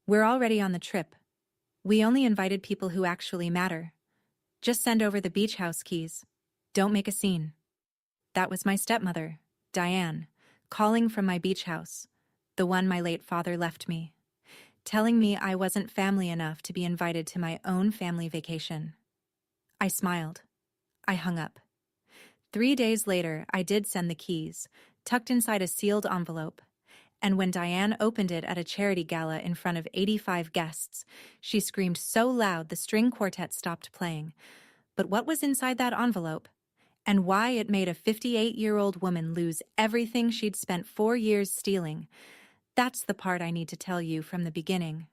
We're already on the trip. We only invited people who actually matter. Just send over the beach house keys. Don't make a scene. That was my stepmother, Diane, calling from my beach house, the one my late father left me, telling me I wasn't family enough to be invited to my own family vacation. I smiled. I hung up. 3 days later, I did send the keys, tucked inside a sealed envelope, and when Diane opened it at a charity gala in front of 85 guests, she screamed so loud the string quartet stopped playing. But what was inside that envelope? And why it made a 58-year-old woman lose everything she'd spent 4 years stealing? That's the part I need to tell you from the beginning.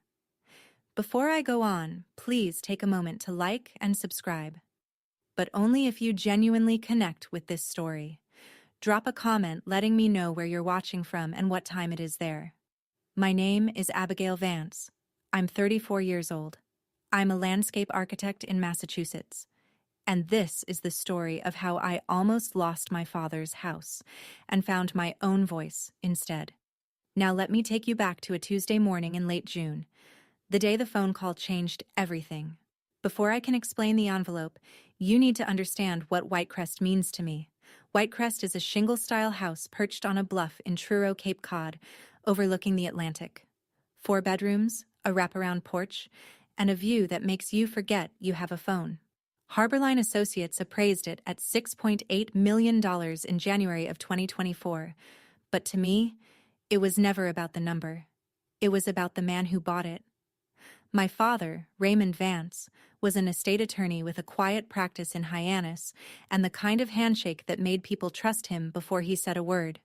Before I go on, please take a moment to like and subscribe. But only if you genuinely connect with this story. Drop a comment letting me know where you're watching from and what time it is there. My name is Abigail Vance. I'm 34 years old. I'm a landscape architect in Massachusetts. And this is the story of how I almost lost my father's house and found my own voice instead. Now let me take you back to a Tuesday morning in late June, the day the phone call changed everything. Before I can explain the envelope, you need to understand what Whitecrest means to me. Whitecrest is a shingle-style house perched on a bluff in Truro, Cape Cod, overlooking the Atlantic. 4 bedrooms, a wraparound porch, and a view that makes you forget you have a phone. Harborline Associates appraised it at $6.8 million in January of 2024. But to me, it was never about the number. It was about the man who bought it. My father, Raymond Vance, was an estate attorney with a quiet practice in Hyannis and the kind of handshake that made people trust him before he said a word.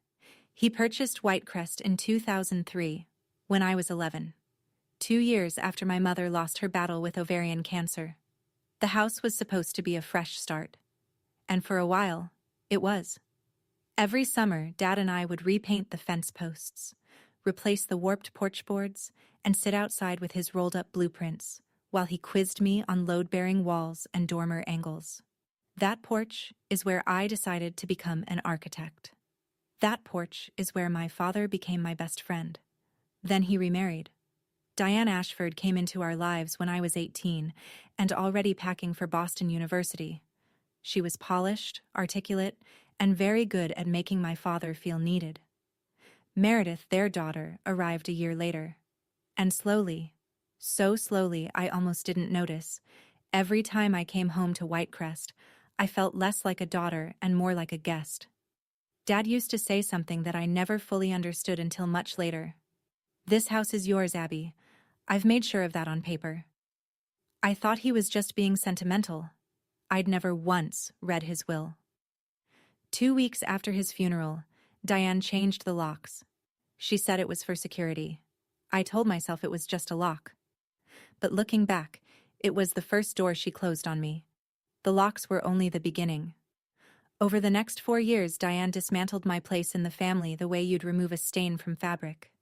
He purchased Whitecrest in 2003, when I was 11, 2 years after my mother lost her battle with ovarian cancer. The house was supposed to be a fresh start. And for a while, it was. Every summer, Dad and I would repaint the fence posts, replace the warped porch boards, and sit outside with his rolled-up blueprints, while he quizzed me on load-bearing walls and dormer angles. That porch is where I decided to become an architect. That porch is where my father became my best friend. Then he remarried. Diane Ashford came into our lives when I was 18 and already packing for Boston University. She was polished, articulate, and very good at making my father feel needed. Meredith, their daughter, arrived a year later. And slowly, so slowly I almost didn't notice, every time I came home to Whitecrest, I felt less like a daughter and more like a guest. Dad used to say something that I never fully understood until much later. "This house is yours, Abby. I've made sure of that on paper." I thought he was just being sentimental. I'd never once read his will. 2 weeks after his funeral, Diane changed the locks. She said it was for security. I told myself it was just a lock. But looking back, it was the first door she closed on me. The locks were only the beginning. Over the next 4 years, Diane dismantled my place in the family the way you'd remove a stain from fabric.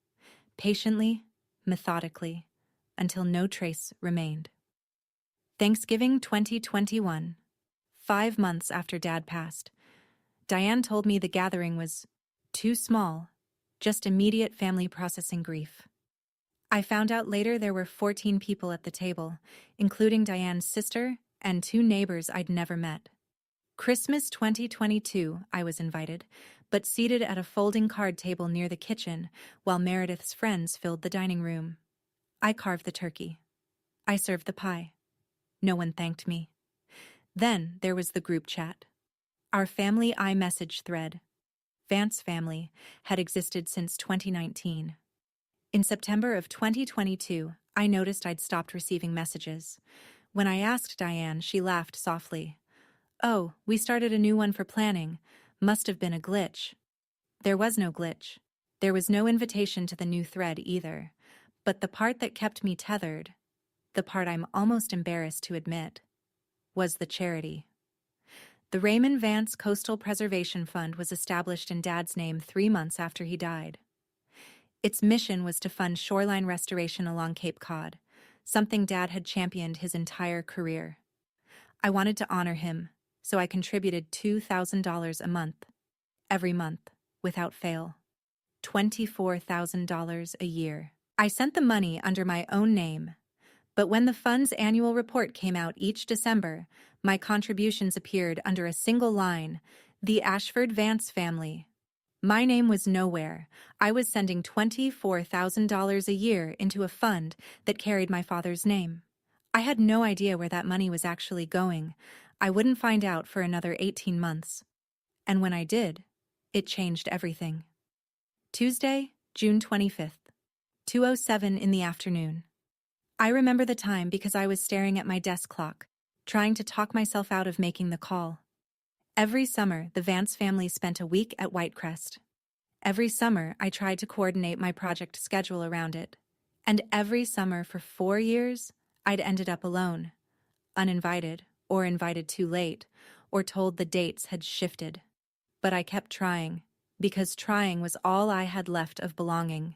Patiently, methodically, until no trace remained. Thanksgiving 2021. 5 months after Dad passed, Diane told me the gathering was too small, just immediate family processing grief. I found out later there were 14 people at the table, including Diane's sister and 2 neighbors I'd never met. Christmas 2022, I was invited, but seated at a folding card table near the kitchen while Meredith's friends filled the dining room. I carved the turkey. I served the pie. No one thanked me. Then there was the group chat. Our family iMessage thread, Vance Family, had existed since 2019. In September of 2022, I noticed I'd stopped receiving messages. When I asked Diane, she laughed softly. "Oh, we started a new one for planning. Must have been a glitch." There was no glitch. There was no invitation to the new thread either. But the part that kept me tethered, the part I'm almost embarrassed to admit, was the charity. The Raymond Vance Coastal Preservation Fund was established in Dad's name 3 months after he died. Its mission was to fund shoreline restoration along Cape Cod, something Dad had championed his entire career. I wanted to honor him, so I contributed $2,000 a month, every month, without fail. $24,000 a year. I sent the money under my own name, but when the fund's annual report came out each December, my contributions appeared under a single line, the Ashford Vance family. My name was nowhere. I was sending $24,000 a year into a fund that carried my father's name. I had no idea where that money was actually going. I wouldn't find out for another 18 months. And when I did, it changed everything. Tuesday, June 25th, 2:07 in the afternoon. I remember the time because I was staring at my desk clock, trying to talk myself out of making the call. Every summer, the Vance family spent a week at Whitecrest. Every summer, I tried to coordinate my project schedule around it. And every summer for 4 years, I'd ended up alone, uninvited, or invited too late, or told the dates had shifted. But I kept trying, because trying was all I had left of belonging.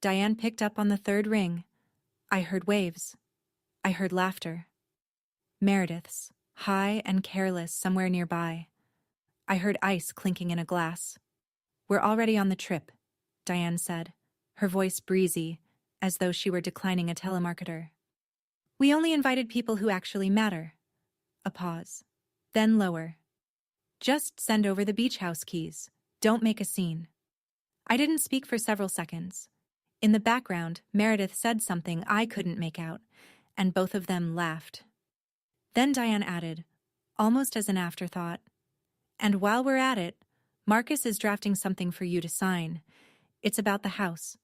Diane picked up on the third ring. I heard waves. I heard laughter. Meredith's, high and careless somewhere nearby. I heard ice clinking in a glass. "We're already on the trip," Diane said, her voice breezy, as though she were declining a telemarketer. "We only invited people who actually matter." A pause. Then lower. "Just send over the beach house keys. Don't make a scene." I didn't speak for several seconds. In the background, Meredith said something I couldn't make out, and both of them laughed. Then Diane added, almost as an afterthought, "And while we're at it, Marcus is drafting something for you to sign. It's about the house.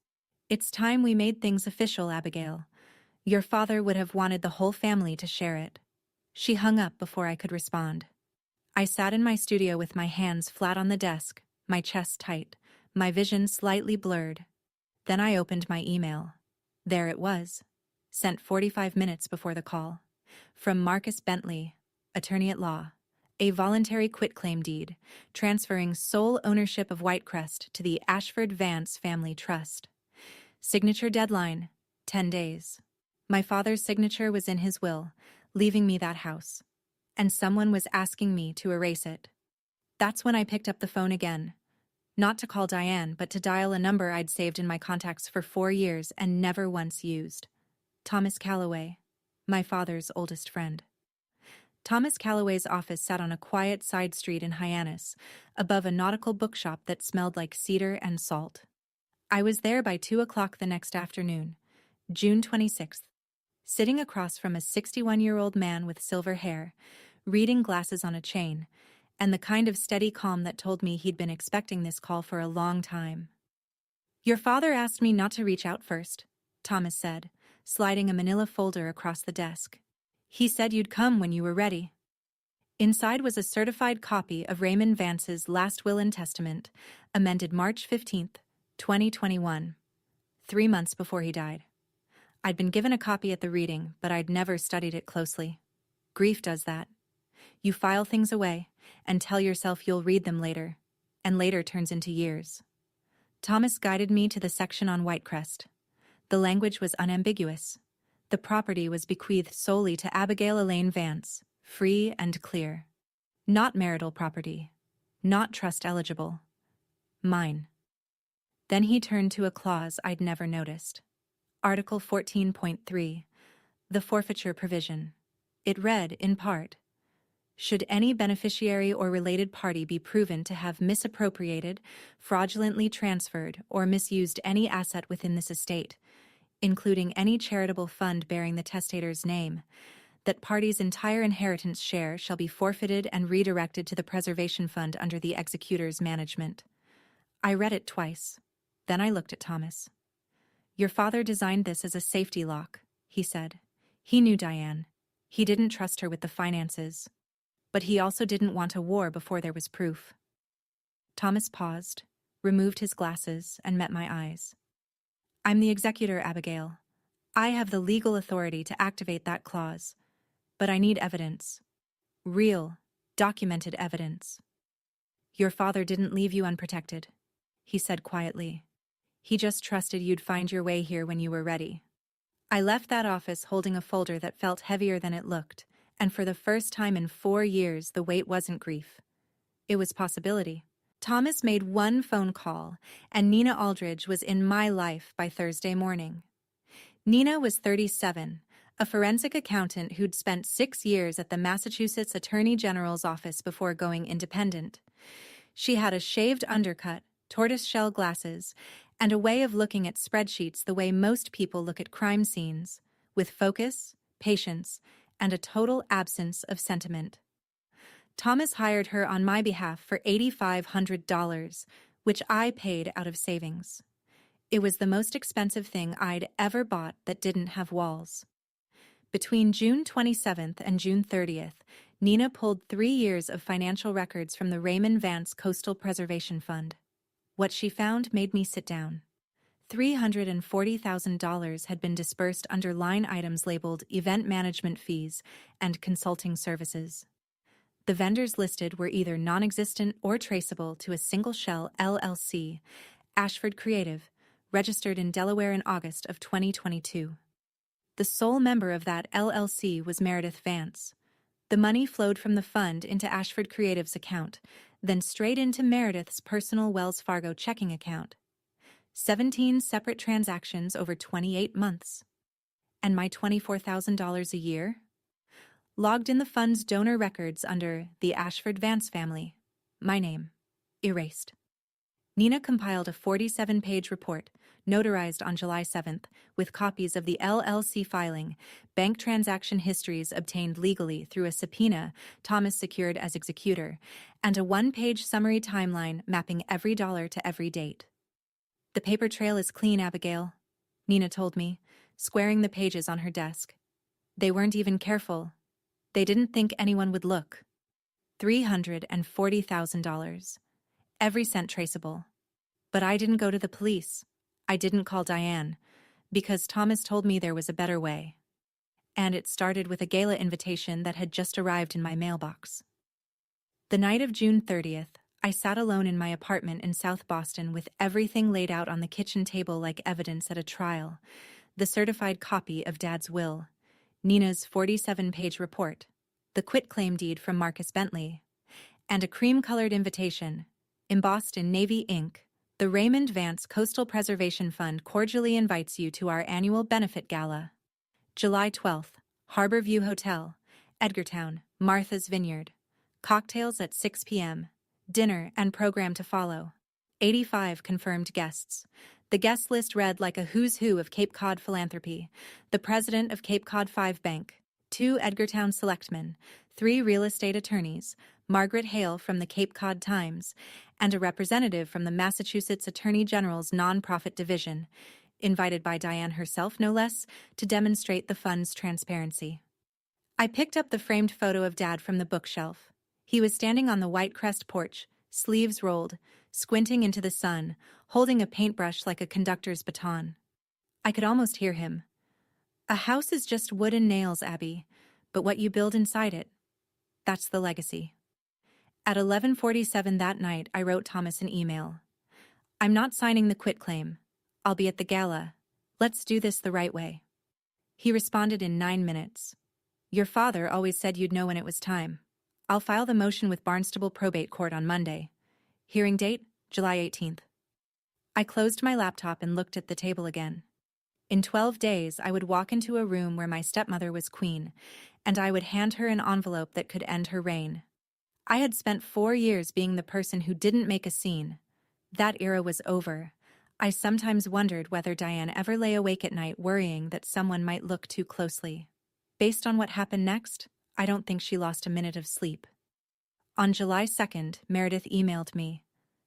It's time we made things official, Abigail. Your father would have wanted the whole family to share it." She hung up before I could respond. I sat in my studio with my hands flat on the desk, my chest tight, my vision slightly blurred. Then I opened my email. There it was, sent 45 minutes before the call. From Marcus Bentley, attorney at law. A voluntary quitclaim deed, transferring sole ownership of Whitecrest to the Ashford Vance Family Trust. Signature deadline, 10 days. My father's signature was in his will, leaving me that house. And someone was asking me to erase it. That's when I picked up the phone again. Not to call Diane, but to dial a number I'd saved in my contacts for 4 years and never once used. Thomas Calloway, my father's oldest friend. Thomas Calloway's office sat on a quiet side street in Hyannis, above a nautical bookshop that smelled like cedar and salt. I was there by 2 o'clock the next afternoon, June 26th, sitting across from a 61-year-old man with silver hair, reading glasses on a chain, and the kind of steady calm that told me he'd been expecting this call for a long time. "Your father asked me not to reach out first," Thomas said, sliding a manila folder across the desk. "He said you'd come when you were ready." Inside was a certified copy of Raymond Vance's last will and testament, amended March 15th, 2021, 3 months before he died. I'd been given a copy at the reading, but I'd never studied it closely. Grief does that. You file things away and tell yourself you'll read them later, and later turns into years. Thomas guided me to the section on Whitecrest. The language was unambiguous. The property was bequeathed solely to Abigail Elaine Vance, free and clear. Not marital property. Not trust eligible. Mine. Then he turned to a clause I'd never noticed. Article 14.3, the forfeiture provision. It read, in part, "Should any beneficiary or related party be proven to have misappropriated, fraudulently transferred, or misused any asset within this estate, including any charitable fund bearing the testator's name, that party's entire inheritance share shall be forfeited and redirected to the preservation fund under the executor's management." I read it twice. Then I looked at Thomas. "Your father designed this as a safety lock," he said. "He knew Diane. He didn't trust her with the finances. But he also didn't want a war before there was proof." Thomas paused, removed his glasses, and met my eyes. "I'm the executor, Abigail. I have the legal authority to activate that clause. But I need evidence. Real, documented evidence." "Your father didn't leave you unprotected," he said quietly. "He just trusted you'd find your way here when you were ready." I left that office holding a folder that felt heavier than it looked, and for the first time in 4 years the weight wasn't grief. It was possibility. Thomas made one phone call, and Nina Aldridge was in my life by Thursday morning. Nina was 37, a forensic accountant who'd spent 6 years at the Massachusetts Attorney General's office before going independent. She had a shaved undercut, tortoiseshell glasses, and a way of looking at spreadsheets the way most people look at crime scenes, with focus, patience, and a total absence of sentiment. Thomas hired her on my behalf for $8,500, which I paid out of savings. It was the most expensive thing I'd ever bought that didn't have walls. Between June 27th and June 30th, Nina pulled 3 years of financial records from the Raymond Vance Coastal Preservation Fund. What she found made me sit down. $340,000 had been dispersed under line items labeled event management fees and consulting services. The vendors listed were either non-existent or traceable to a single-shell LLC, Ashford Creative, registered in Delaware in August of 2022. The sole member of that LLC was Meredith Vance. The money flowed from the fund into Ashford Creative's account, then straight into Meredith's personal Wells Fargo checking account. 17 separate transactions over 28 months. And my $24,000 a year? Logged in the fund's donor records under the Ashford Vance family. My name. Erased. Nina compiled a 47-page report, notarized on July 7th, with copies of the LLC filing, bank transaction histories obtained legally through a subpoena Thomas secured as executor, and a 1-page summary timeline mapping every dollar to every date. "The paper trail is clean, Abigail," Nina told me, squaring the pages on her desk. "They weren't even careful. They didn't think anyone would look. $340,000. Every cent traceable. But I didn't go to the police. I didn't call Diane, because Thomas told me there was a better way. And it started with a gala invitation that had just arrived in my mailbox." The night of June 30th, I sat alone in my apartment in South Boston with everything laid out on the kitchen table like evidence at a trial: the certified copy of Dad's will, Nina's 47-page report, the quitclaim deed from Marcus Bentley, and a cream-colored invitation, embossed in navy ink. "The Raymond Vance Coastal Preservation Fund cordially invites you to our annual benefit gala. July 12th, Harbor View Hotel, Edgartown, Martha's Vineyard. Cocktails at 6 p.m., dinner and program to follow. 85 confirmed guests." The guest list read like a who's who of Cape Cod philanthropy: the president of Cape Cod 5 Bank, 2 Edgartown selectmen, 3 real estate attorneys, Margaret Hale from the Cape Cod Times, and a representative from the Massachusetts Attorney General's nonprofit division, invited by Diane herself no less, to demonstrate the fund's transparency. I picked up the framed photo of Dad from the bookshelf. He was standing on the White Crest porch, sleeves rolled, squinting into the sun, holding a paintbrush like a conductor's baton. I could almost hear him. "A house is just wood and nails, Abby, but what you build inside it, that's the legacy." At 11:47 that night, I wrote Thomas an email. "I'm not signing the quitclaim. I'll be at the gala. Let's do this the right way." He responded in 9 minutes. "Your father always said you'd know when it was time. I'll file the motion with Barnstable Probate Court on Monday. Hearing date, July 18th. I closed my laptop and looked at the table again. In 12 days, I would walk into a room where my stepmother was queen, and I would hand her an envelope that could end her reign. I had spent 4 years being the person who didn't make a scene. That era was over. I sometimes wondered whether Diane ever lay awake at night worrying that someone might look too closely. Based on what happened next, I don't think she lost a minute of sleep. On July 2nd, Meredith emailed me.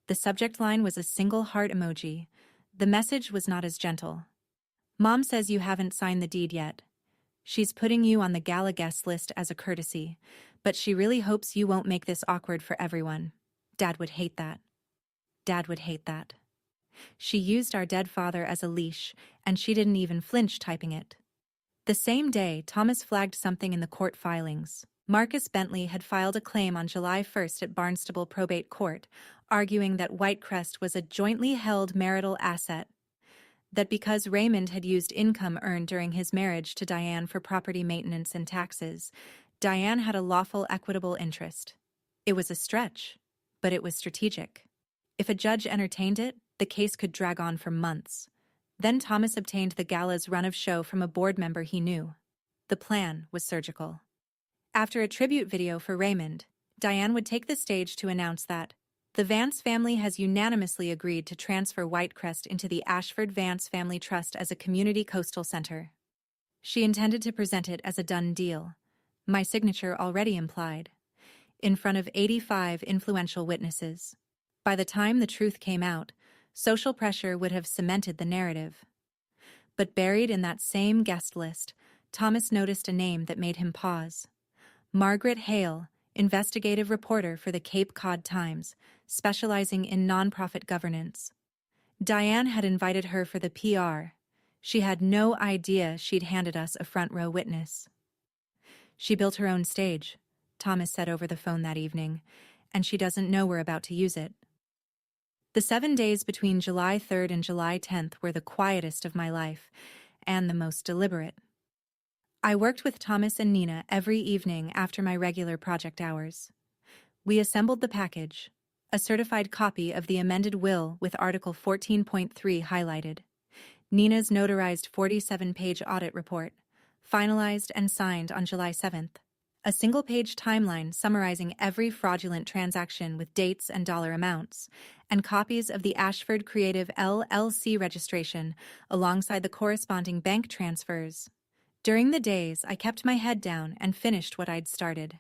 The subject line was a single heart emoji. The message was not as gentle. "Mom says you haven't signed the deed yet. She's putting you on the gala guest list as a courtesy, but she really hopes you won't make this awkward for everyone. Dad would hate that. Dad would hate that." She used our dead father as a leash, and she didn't even flinch typing it. The same day, Thomas flagged something in the court filings. Marcus Bentley had filed a claim on July 1st at Barnstable Probate Court, arguing that Whitecrest was a jointly held marital asset. That because Raymond had used income earned during his marriage to Diane for property maintenance and taxes, Diane had a lawful equitable interest. It was a stretch, but it was strategic. If a judge entertained it, the case could drag on for months. Then Thomas obtained the gala's run of show from a board member he knew. The plan was surgical. After a tribute video for Raymond, Diane would take the stage to announce that the Vance family has unanimously agreed to transfer Whitecrest into the Ashford Vance Family Trust as a community coastal center. She intended to present it as a done deal, my signature already implied, in front of 85 influential witnesses. By the time the truth came out, social pressure would have cemented the narrative. But buried in that same guest list, Thomas noticed a name that made him pause. Margaret Hale, investigative reporter for the Cape Cod Times, specializing in nonprofit governance. Diane had invited her for the PR. She had no idea she'd handed us a front-row witness. She built her own stage, Thomas said over the phone that evening, and she doesn't know we're about to use it. The 7 days between July 3rd and July 10th were the quietest of my life, and the most deliberate. I worked with Thomas and Nina every evening after my regular project hours. We assembled the package, a certified copy of the amended will with Article 14.3 highlighted, Nina's notarized 47-page audit report, finalized and signed on July 7th, a single-page timeline summarizing every fraudulent transaction with dates and dollar amounts, and copies of the Ashford Creative LLC registration alongside the corresponding bank transfers. During the days, I kept my head down and finished what I'd started.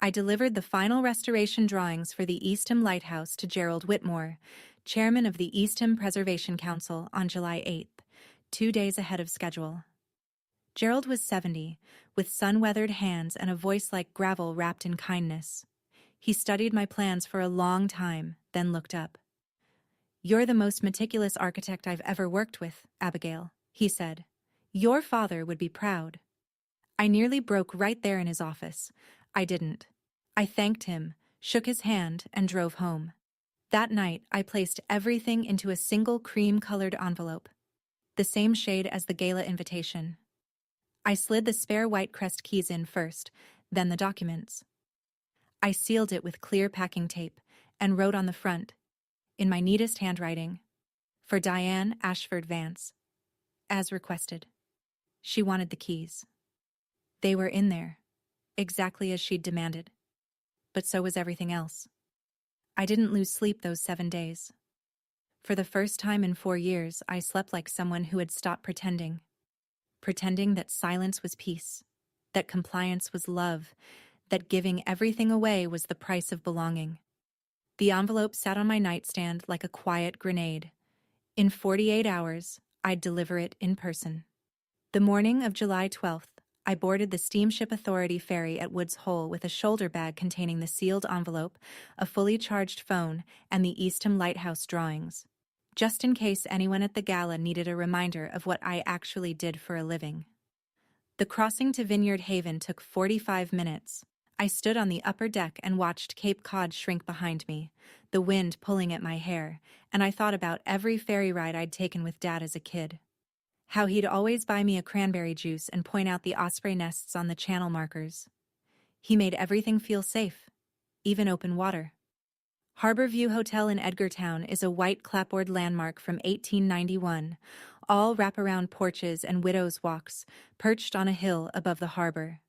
I delivered the final restoration drawings for the Eastham Lighthouse to Gerald Whitmore, chairman of the Eastham Preservation Council, on July 8th, 2 days ahead of schedule. Gerald was 70, with sun-weathered hands and a voice like gravel wrapped in kindness. He studied my plans for a long time, then looked up. "You're the most meticulous architect I've ever worked with, Abigail," he said. "Your father would be proud." I nearly broke right there in his office. I didn't. I thanked him, shook his hand, and drove home. That night, I placed everything into a single cream-colored envelope, the same shade as the gala invitation. I slid the spare Whitecrest keys in first, then the documents. I sealed it with clear packing tape and wrote on the front, in my neatest handwriting, "For Diane Ashford Vance," as requested. She wanted the keys. They were in there, exactly as she'd demanded. But so was everything else. I didn't lose sleep those 7 days. For the first time in 4 years, I slept like someone who had stopped pretending. Pretending that silence was peace, that compliance was love, that giving everything away was the price of belonging. The envelope sat on my nightstand like a quiet grenade. In 48 hours, I'd deliver it in person. The morning of July 12th, I boarded the Steamship Authority ferry at Woods Hole with a shoulder bag containing the sealed envelope, a fully charged phone, and the Eastham Lighthouse drawings, just in case anyone at the gala needed a reminder of what I actually did for a living. The crossing to Vineyard Haven took 45 minutes. I stood on the upper deck and watched Cape Cod shrink behind me, the wind pulling at my hair, and I thought about every ferry ride I'd taken with Dad as a kid. How he'd always buy me a cranberry juice and point out the osprey nests on the channel markers. He made everything feel safe, even open water. Harbor View Hotel in Edgartown is a white clapboard landmark from 1891, all wraparound porches and widows' walks, perched on a hill above the harbor.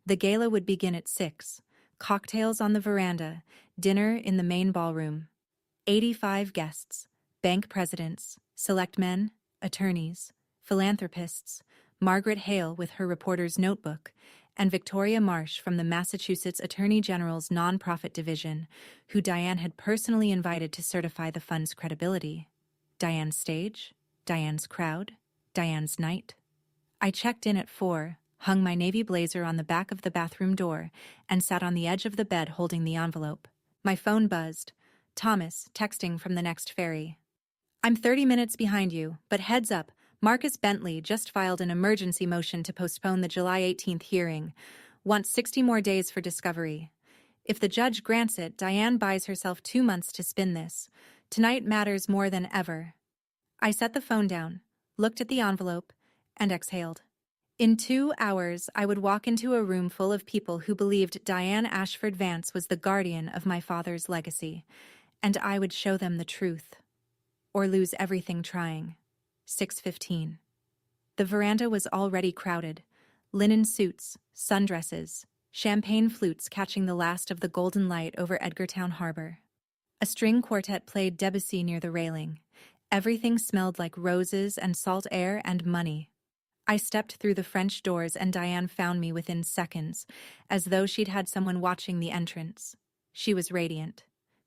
The gala would begin at 6, cocktails on the veranda, dinner in the main ballroom. 85 guests, bank presidents, selectmen, attorneys, philanthropists, Margaret Hale with her reporter's notebook, and Victoria Marsh from the Massachusetts Attorney General's nonprofit division, who Diane had personally invited to certify the fund's credibility. Diane's stage, Diane's crowd, Diane's night. I checked in at 4, hung my navy blazer on the back of the bathroom door, and sat on the edge of the bed holding the envelope. My phone buzzed. Thomas, texting from the next ferry. "I'm 30 minutes behind you, but heads up, Marcus Bentley just filed an emergency motion to postpone the July 18th hearing. Wants 60 more days for discovery. If the judge grants it, Diane buys herself 2 months to spin this. Tonight matters more than ever." I set the phone down, looked at the envelope, and exhaled. In 2 hours, I would walk into a room full of people who believed Diane Ashford Vance was the guardian of my father's legacy, and I would show them the truth. Or lose everything trying. 6:15. The veranda was already crowded. Linen suits, sundresses, champagne flutes catching the last of the golden light over Edgartown Harbor. A string quartet played Debussy near the railing. Everything smelled like roses and salt air and money. I stepped through the French doors and Diane found me within seconds, as though she'd had someone watching the entrance. She was radiant.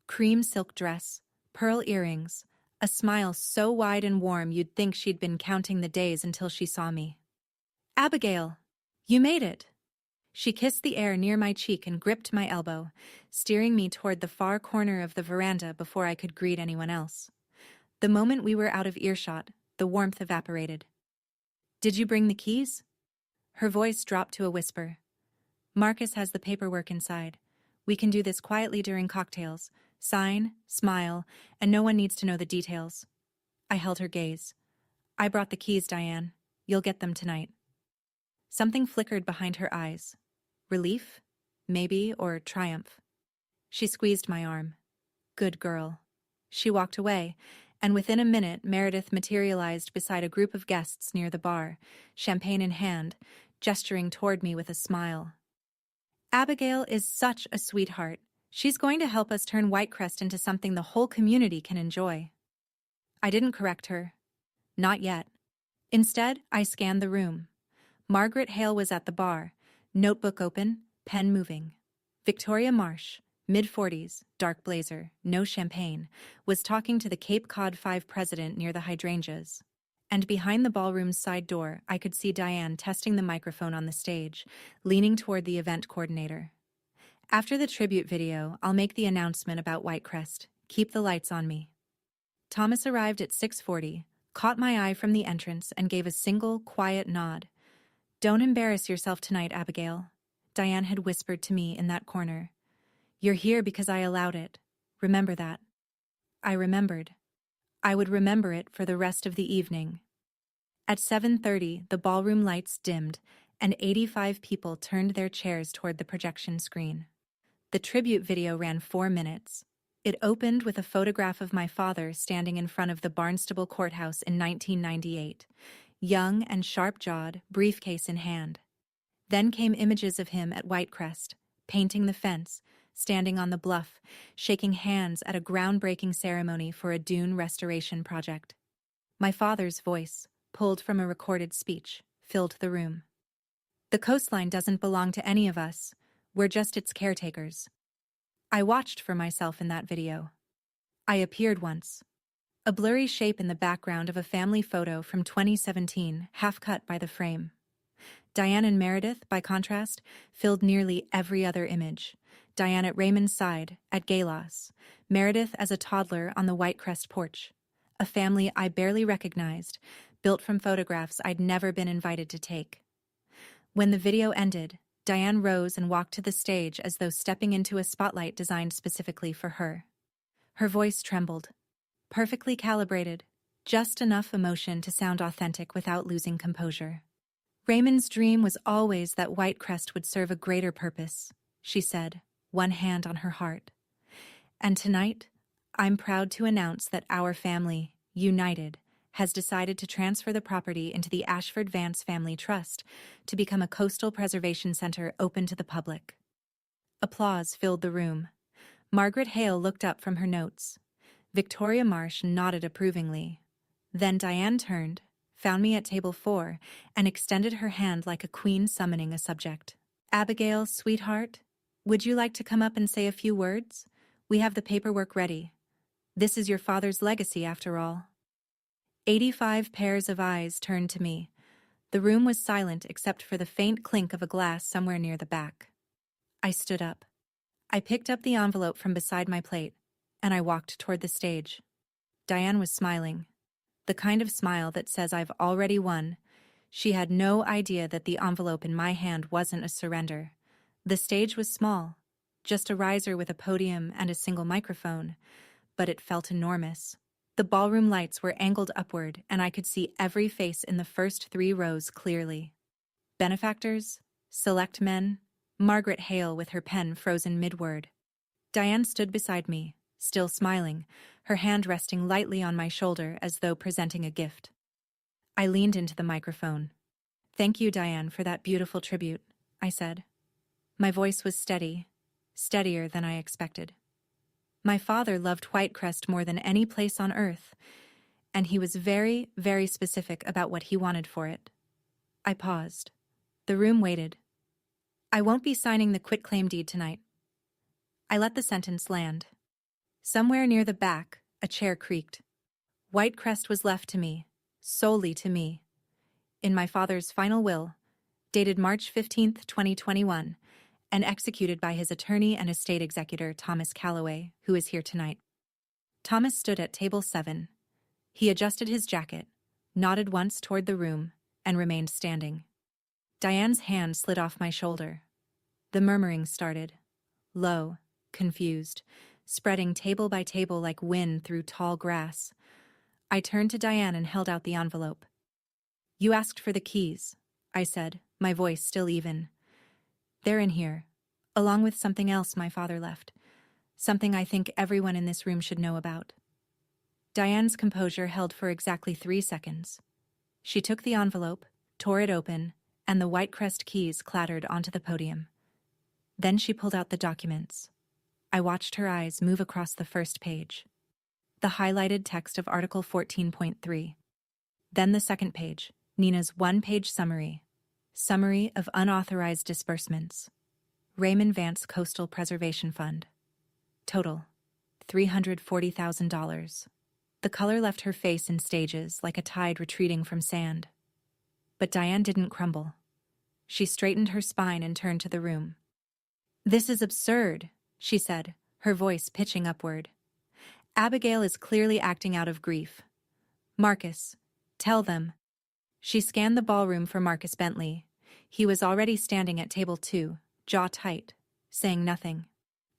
Cream silk dress, pearl earrings, a smile so wide and warm you'd think she'd been counting the days until she saw me. "Abigail, you made it!" She kissed the air near my cheek and gripped my elbow, steering me toward the far corner of the veranda before I could greet anyone else. The moment we were out of earshot, the warmth evaporated. "Did you bring the keys?" Her voice dropped to a whisper. "Marcus has the paperwork inside. We can do this quietly during cocktails. Sign, smile, and no one needs to know the details." I held her gaze. "I brought the keys, Diane. You'll get them tonight." Something flickered behind her eyes. Relief? Maybe, or triumph. She squeezed my arm. "Good girl." She walked away, and within a minute Meredith materialized beside a group of guests near the bar, champagne in hand, gesturing toward me with a smile. "Abigail is such a sweetheart. She's going to help us turn Whitecrest into something the whole community can enjoy." I didn't correct her. Not yet. Instead, I scanned the room. Margaret Hale was at the bar, notebook open, pen moving. Victoria Marsh, mid-40s, dark blazer, no champagne, was talking to the Cape Cod 5 president near the hydrangeas. And behind the ballroom's side door, I could see Diane testing the microphone on the stage, leaning toward the event coordinator. "After the tribute video, I'll make the announcement about Whitecrest. Keep the lights on me." Thomas arrived at 6:40, caught my eye from the entrance, and gave a single, quiet nod. "Don't embarrass yourself tonight, Abigail," Diane had whispered to me in that corner. "You're here because I allowed it. Remember that." I remembered. I would remember it for the rest of the evening. At 7:30, the ballroom lights dimmed, and 85 people turned their chairs toward the projection screen. The tribute video ran 4 minutes. It opened with a photograph of my father standing in front of the Barnstable Courthouse in 1998, young and sharp-jawed, briefcase in hand. Then came images of him at Whitecrest, painting the fence, standing on the bluff, shaking hands at a groundbreaking ceremony for a dune restoration project. My father's voice, pulled from a recorded speech, filled the room. "The coastline doesn't belong to any of us. We're just its caretakers." I watched for myself in that video. I appeared once. A blurry shape in the background of a family photo from 2017, half cut by the frame. Diane and Meredith, by contrast, filled nearly every other image. Diane at Raymond's side, at Galas. Meredith as a toddler on the Whitecrest porch. A family I barely recognized, built from photographs I'd never been invited to take. When the video ended, Diane rose and walked to the stage as though stepping into a spotlight designed specifically for her. Her voice trembled. Perfectly calibrated, just enough emotion to sound authentic without losing composure. "Raymond's dream was always that Whitecrest would serve a greater purpose," she said, one hand on her heart. "And tonight, I'm proud to announce that our family, united, has decided to transfer the property into the Ashford Vance Family Trust to become a coastal preservation center open to the public." Applause filled the room. Margaret Hale looked up from her notes. Victoria Marsh nodded approvingly. Then Diane turned, found me at table 4, and extended her hand like a queen summoning a subject. "Abigail, sweetheart, would you like to come up and say a few words? We have the paperwork ready. This is your father's legacy, after all." 85 pairs of eyes turned to me. The room was silent except for the faint clink of a glass somewhere near the back. I stood up. I picked up the envelope from beside my plate, and I walked toward the stage. Diane was smiling. The kind of smile that says I've already won. She had no idea that the envelope in my hand wasn't a surrender. The stage was small, just a riser with a podium and a single microphone, but it felt enormous. The ballroom lights were angled upward, and I could see every face in the first 3 rows clearly. Benefactors, select men, Margaret Hale with her pen frozen mid-word. Diane stood beside me, still smiling, her hand resting lightly on my shoulder as though presenting a gift. I leaned into the microphone. "Thank you, Diane, for that beautiful tribute," I said. My voice was steady, steadier than I expected. My father loved Whitecrest more than any place on earth, and he was very, very specific about what he wanted for it. I paused. The room waited. "I won't be signing the quitclaim deed tonight." I let the sentence land. Somewhere near the back, a chair creaked. Whitecrest was left to me, solely to me, in my father's final will, dated March 15th, 2021, and executed by his attorney and estate executor, Thomas Calloway, who is here tonight. Thomas stood at table 7. He adjusted his jacket, nodded once toward the room, and remained standing. Diane's hand slid off my shoulder. The murmuring started, low, confused, spreading table by table like wind through tall grass. I turned to Diane and held out the envelope. "You asked for the keys," I said, my voice still even. "They're in here, along with something else my father left, something I think everyone in this room should know about." Diane's composure held for exactly 3 seconds. She took the envelope, tore it open, and the Whitecrest keys clattered onto the podium. Then she pulled out the documents. I watched her eyes move across the first page. The highlighted text of Article 14.3. Then the second page, Nina's one-page summary. Summary of unauthorized disbursements. Raymond Vance Coastal Preservation Fund. Total, $340,000. The color left her face in stages like a tide retreating from sand. But Diane didn't crumble. She straightened her spine and turned to the room. "This is absurd," she said, her voice pitching upward. "Abigail is clearly acting out of grief. Marcus, tell them." She scanned the ballroom for Marcus Bentley. He was already standing at table 2, jaw tight, saying nothing.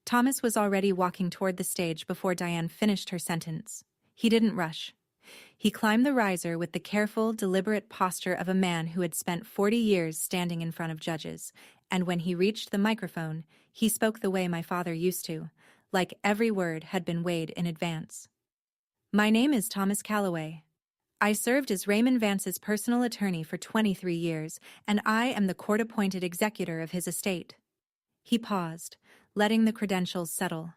Thomas was already walking toward the stage before Diane finished her sentence. He didn't rush. He climbed the riser with the careful, deliberate posture of a man who had spent 40 years standing in front of judges, and when he reached the microphone, he spoke the way my father used to, like every word had been weighed in advance. "My name is Thomas Calloway. I served as Raymond Vance's personal attorney for 23 years, and I am the court-appointed executor of his estate." He paused, letting the credentials settle.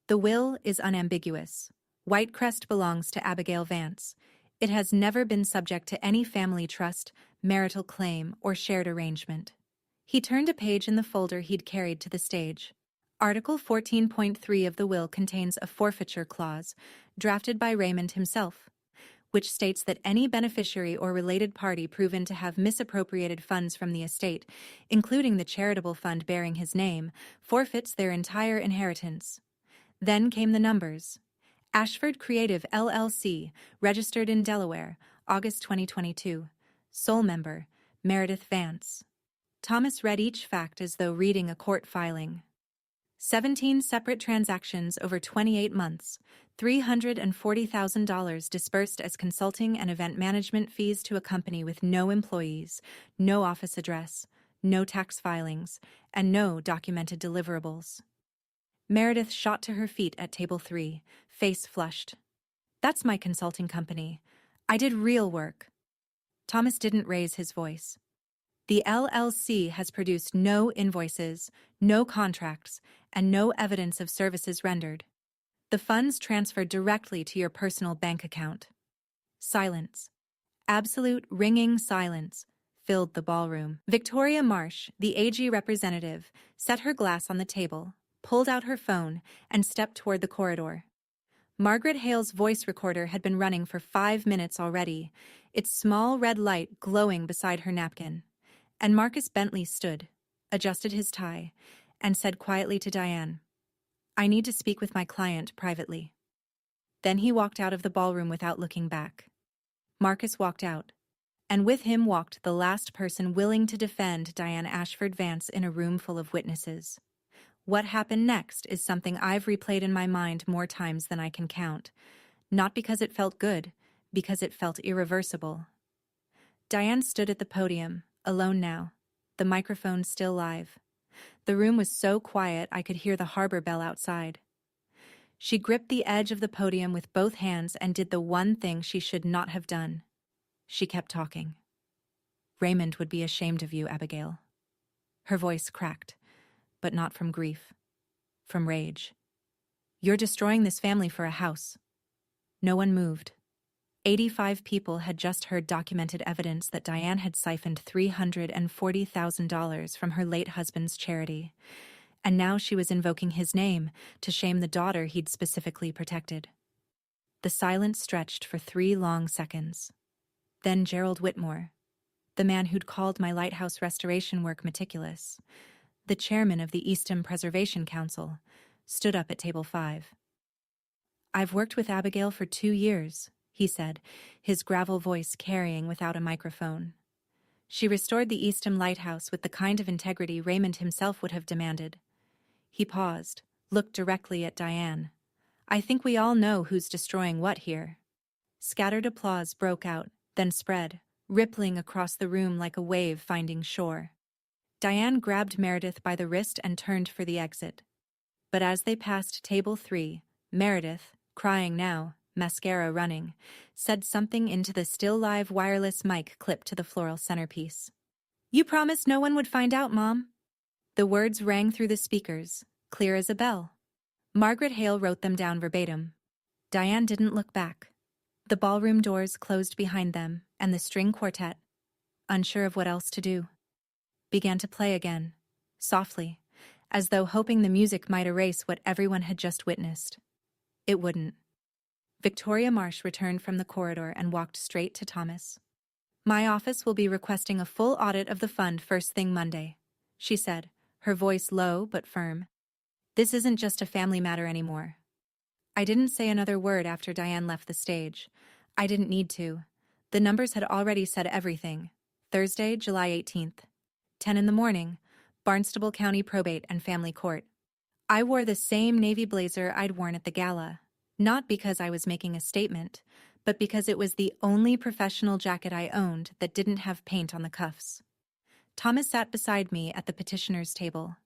"The will is unambiguous. Whitecrest belongs to Abigail Vance. It has never been subject to any family trust, marital claim, or shared arrangement." He turned a page in the folder he'd carried to the stage. Article 14.3 of the will contains a forfeiture clause, drafted by Raymond himself, which states that any beneficiary or related party proven to have misappropriated funds from the estate, including the charitable fund bearing his name, forfeits their entire inheritance. Then came the numbers. Ashford Creative LLC, registered in Delaware, August 2022. Sole member, Meredith Vance. Thomas read each fact as though reading a court filing. 17 separate transactions over 28 months, $340,000 disbursed as consulting and event management fees to a company with no employees, no office address, no tax filings, and no documented deliverables. Meredith shot to her feet at table 3, face flushed. "That's my consulting company. I did real work." Thomas didn't raise his voice. "The LLC has produced no invoices, no contracts, and no evidence of services rendered. The funds transferred directly to your personal bank account." Silence. Absolute ringing silence filled the ballroom. Victoria Marsh, the AG representative, set her glass on the table, pulled out her phone, and stepped toward the corridor. Margaret Hale's voice recorder had been running for 5 minutes already, its small red light glowing beside her napkin. And Marcus Bentley stood, adjusted his tie, and said quietly to Diane, "I need to speak with my client privately." Then he walked out of the ballroom without looking back. Marcus walked out, and with him walked the last person willing to defend Diane Ashford Vance in a room full of witnesses. What happened next is something I've replayed in my mind more times than I can count, not because it felt good, because it felt irreversible. Diane stood at the podium, alone now, the microphone still live. The room was so quiet I could hear the harbor bell outside. She gripped the edge of the podium with both hands and did the one thing she should not have done. She kept talking. Raymond would be ashamed of you, Abigail. Her voice cracked, but not from grief, from rage. You're destroying this family for a house. No one moved. 85 people had just heard documented evidence that Diane had siphoned $340,000 from her late husband's charity, and now she was invoking his name to shame the daughter he'd specifically protected. The silence stretched for 3 long seconds. Then Gerald Whitmore, the man who'd called my lighthouse restoration work meticulous, the chairman of the Eastham Preservation Council, stood up at table 5. "I've worked with Abigail for 2 years," he said, his gravel voice carrying without a microphone. "She restored the Eastham Lighthouse with the kind of integrity Raymond himself would have demanded." He paused, looked directly at Diane. "I think we all know who's destroying what here." Scattered applause broke out, then spread, rippling across the room like a wave finding shore. Diane grabbed Meredith by the wrist and turned for the exit. But as they passed table 3, Meredith, crying now, mascara running, said something into the still-live wireless mic clipped to the floral centerpiece. "You promised no one would find out, Mom." The words rang through the speakers, clear as a bell. Margaret Hale wrote them down verbatim. Diane didn't look back. The ballroom doors closed behind them, and the string quartet, unsure of what else to do, began to play again, softly, as though hoping the music might erase what everyone had just witnessed. It wouldn't. Victoria Marsh returned from the corridor and walked straight to Thomas. "My office will be requesting a full audit of the fund first thing Monday," she said, her voice low but firm. "This isn't just a family matter anymore." I didn't say another word after Diane left the stage. I didn't need to. The numbers had already said everything. Thursday, July 18th. 10 in the morning, Barnstable County Probate and Family Court. I wore the same navy blazer I'd worn at the gala, not because I was making a statement, but because it was the only professional jacket I owned that didn't have paint on the cuffs. Thomas sat beside me at the petitioner's table.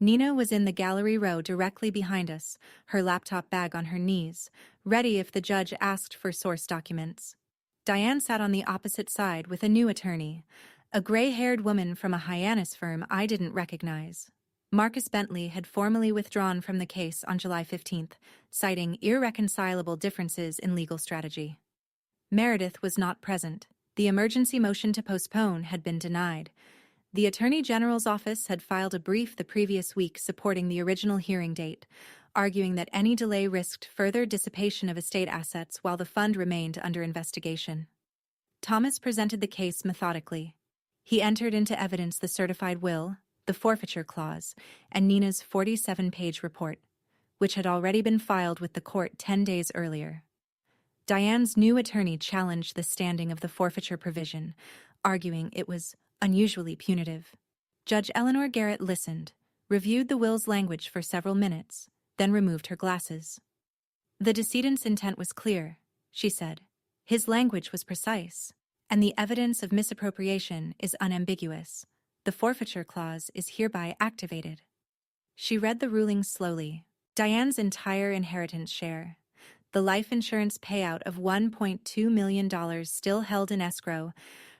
Nina was in the gallery row directly behind us, her laptop bag on her knees, ready if the judge asked for source documents. Diane sat on the opposite side with a new attorney, a gray-haired woman from a Hyannis firm I didn't recognize. Marcus Bentley had formally withdrawn from the case on July 15th, citing irreconcilable differences in legal strategy. Meredith was not present. The emergency motion to postpone had been denied. The Attorney General's office had filed a brief the previous week supporting the original hearing date, arguing that any delay risked further dissipation of estate assets while the fund remained under investigation. Thomas presented the case methodically. He entered into evidence the certified will, the forfeiture clause, and Nina's 47-page report, which had already been filed with the court 10 days earlier. Diane's new attorney challenged the standing of the forfeiture provision, arguing it was unusually punitive. Judge Eleanor Garrett listened, reviewed the will's language for several minutes, then removed her glasses. "The decedent's intent was clear," she said. "His language was precise, and the evidence of misappropriation is unambiguous. The forfeiture clause is hereby activated." She read the ruling slowly. Diane's entire inheritance share, the life insurance payout of $1.2 million still held in escrow,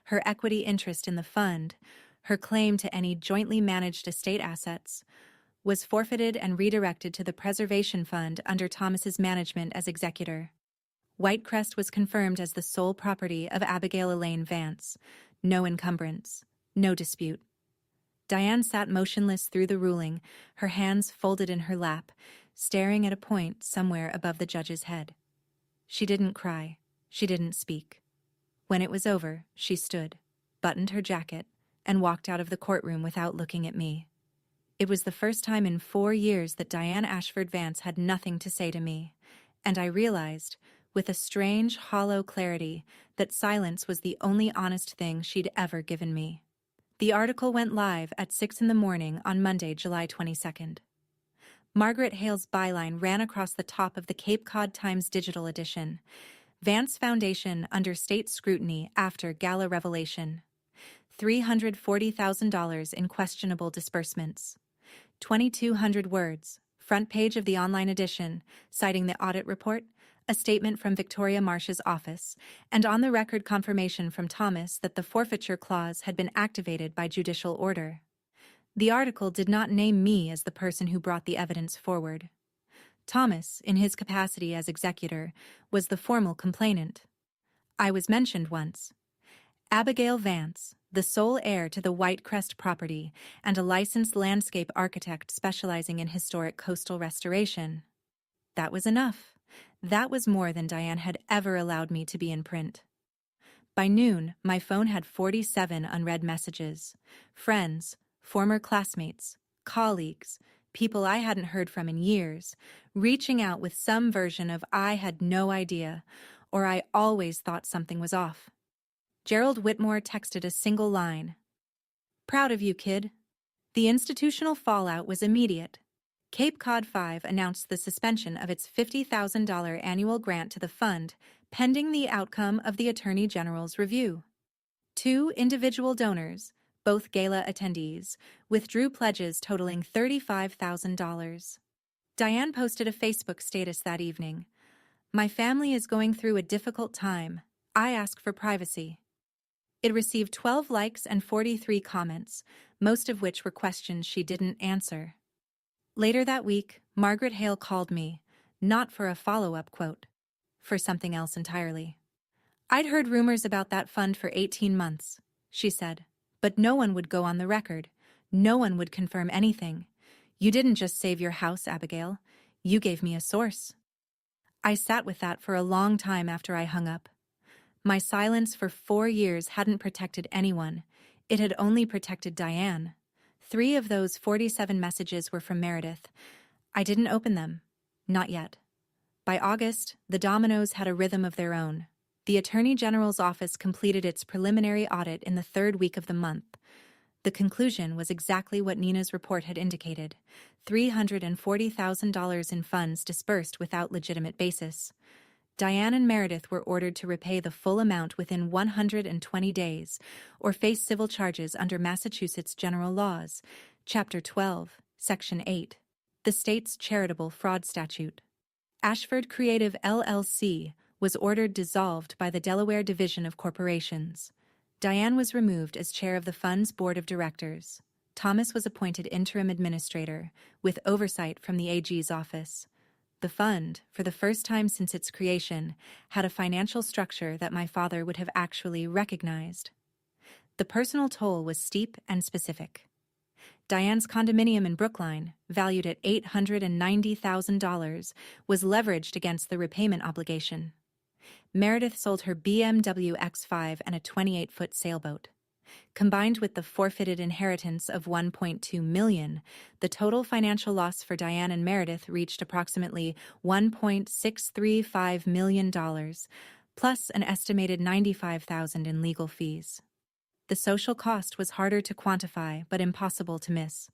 her equity interest in the fund, her claim to any jointly managed estate assets, was forfeited and redirected to the preservation fund under Thomas's management as executor. Whitecrest was confirmed as the sole property of Abigail Elaine Vance. No encumbrance, no dispute. Diane sat motionless through the ruling, her hands folded in her lap, staring at a point somewhere above the judge's head. She didn't cry. She didn't speak. When it was over, she stood, buttoned her jacket, and walked out of the courtroom without looking at me. It was the first time in 4 years that Diane Ashford Vance had nothing to say to me, and I realized, with a strange, hollow clarity, that silence was the only honest thing she'd ever given me. The article went live at 6 in the morning on Monday, July 22nd. Margaret Hale's byline ran across the top of the Cape Cod Times digital edition. Vance Foundation under state scrutiny after gala revelation. $340,000 in questionable disbursements. 2,200 words, front page of the online edition, citing the audit report, a statement from Victoria Marsh's office, and on-the-record confirmation from Thomas that the forfeiture clause had been activated by judicial order. The article did not name me as the person who brought the evidence forward. Thomas, in his capacity as executor, was the formal complainant. I was mentioned once. Abigail Vance, the sole heir to the Whitecrest property and a licensed landscape architect specializing in historic coastal restoration. That was enough. That was more than Diane had ever allowed me to be in print. By noon, my phone had 47 unread messages. Friends, former classmates, colleagues, people I hadn't heard from in years, reaching out with some version of "I had no idea," or "I always thought something was off." Gerald Whitmore texted a single line. "Proud of you, kid." The institutional fallout was immediate. Cape Cod 5 announced the suspension of its $50,000 annual grant to the fund, pending the outcome of the Attorney General's review. 2 individual donors, both gala attendees, withdrew pledges totaling $35,000. Diane posted a Facebook status that evening. "My family is going through a difficult time. I ask for privacy." It received 12 likes and 43 comments, most of which were questions she didn't answer. Later that week, Margaret Hale called me, not for a follow-up quote, for something else entirely. "I'd heard rumors about that fund for 18 months, she said, "but no one would go on the record. No one would confirm anything. You didn't just save your house, Abigail. You gave me a source." I sat with that for a long time after I hung up. My silence for 4 years hadn't protected anyone. It had only protected Diane. 3 of those 47 messages were from Meredith. I didn't open them. Not yet. By August, the dominoes had a rhythm of their own. The Attorney General's office completed its preliminary audit in the 3rd week of the month. The conclusion was exactly what Nina's report had indicated: $340,000 in funds dispersed without legitimate basis. Diane and Meredith were ordered to repay the full amount within 120 days, or face civil charges under Massachusetts General Laws, Chapter 12, Section 8, the state's charitable fraud statute. Ashford Creative LLC was ordered dissolved by the Delaware Division of Corporations. Diane was removed as chair of the fund's board of directors. Thomas was appointed interim administrator, with oversight from the AG's office. The fund, for the first time since its creation, had a financial structure that my father would have actually recognized. The personal toll was steep and specific. Diane's condominium in Brookline, valued at $890,000, was leveraged against the repayment obligation. Meredith sold her BMW X5 and a 28-foot sailboat. Combined with the forfeited inheritance of $1.2 million, the total financial loss for Diane and Meredith reached approximately $1.635 million, plus an estimated $95,000 in legal fees. The social cost was harder to quantify but impossible to miss.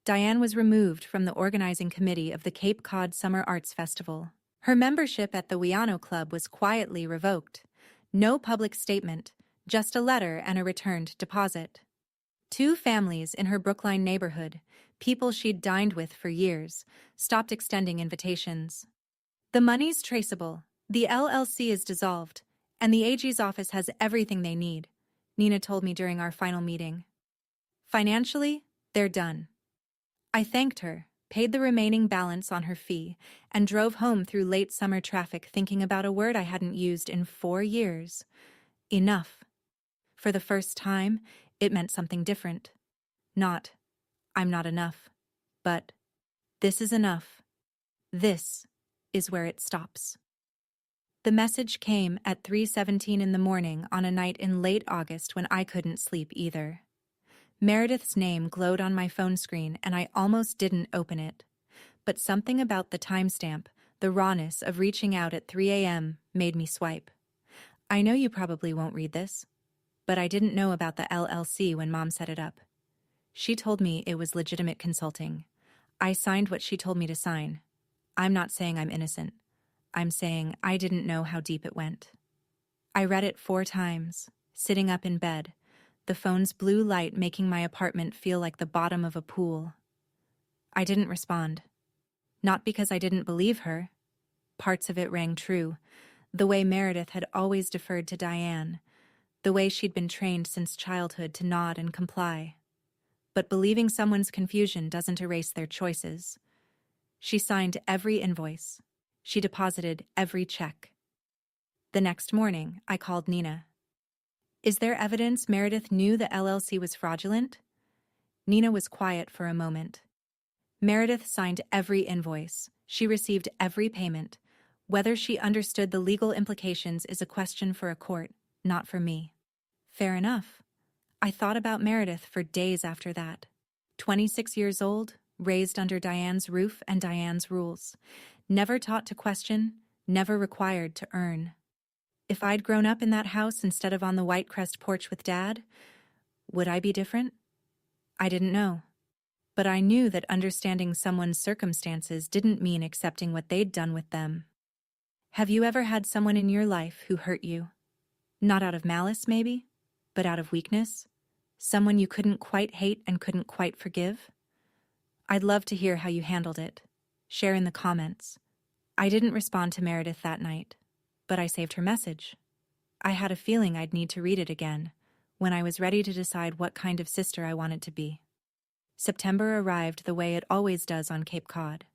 Diane was removed from the organizing committee of the Cape Cod Summer Arts Festival. Her membership at the Wiano Club was quietly revoked. No public statement, just a letter and a returned deposit. 2 families in her Brookline neighborhood, people she'd dined with for years, stopped extending invitations. "The money's traceable, the LLC is dissolved, and the AG's office has everything they need," Nina told me during our final meeting. "Financially, they're done." I thanked her, paid the remaining balance on her fee, and drove home through late summer traffic thinking about a word I hadn't used in 4 years. Enough. For the first time, it meant something different. Not, "I'm not enough," but, "This is enough. This is where it stops." The message came at 3:17 in the morning on a night in late August when I couldn't sleep either. Meredith's name glowed on my phone screen and I almost didn't open it. But something about the timestamp, the rawness of reaching out at 3 a.m., made me swipe. I know you probably won't read this, but I didn't know about the LLC when Mom set it up. She told me it was legitimate consulting. I signed what she told me to sign. I'm not saying I'm innocent. I'm saying I didn't know how deep it went. I read it 4 times, sitting up in bed, the phone's blue light making my apartment feel like the bottom of a pool. I didn't respond. Not because I didn't believe her, Parts of it rang true. The way Meredith had always deferred to Diane. The way she'd been trained since childhood to nod and comply. But believing someone's confusion doesn't erase their choices. She signed every invoice. She deposited every check. The next morning, I called Nina. "Is there evidence Meredith knew the LLC was fraudulent?" Nina was quiet for a moment. Meredith signed every invoice. She received every payment. Whether she understood the legal implications is a question for a court, not for me. Fair enough. I thought about Meredith for days after that. 26 years old, raised under Diane's roof and Diane's rules. Never taught to question, never required to earn. If I'd grown up in that house instead of on the White Crest porch with Dad, would I be different? I didn't know. But I knew that understanding someone's circumstances didn't mean accepting what they'd done with them. Have you ever had someone in your life who hurt you? Not out of malice, maybe, but out of weakness? Someone you couldn't quite hate and couldn't quite forgive? I'd love to hear how you handled it. Share in the comments. I didn't respond to Meredith that night, but I saved her message. I had a feeling I'd need to read it again, when I was ready to decide what kind of sister I wanted to be. September arrived the way it always does on Cape Cod,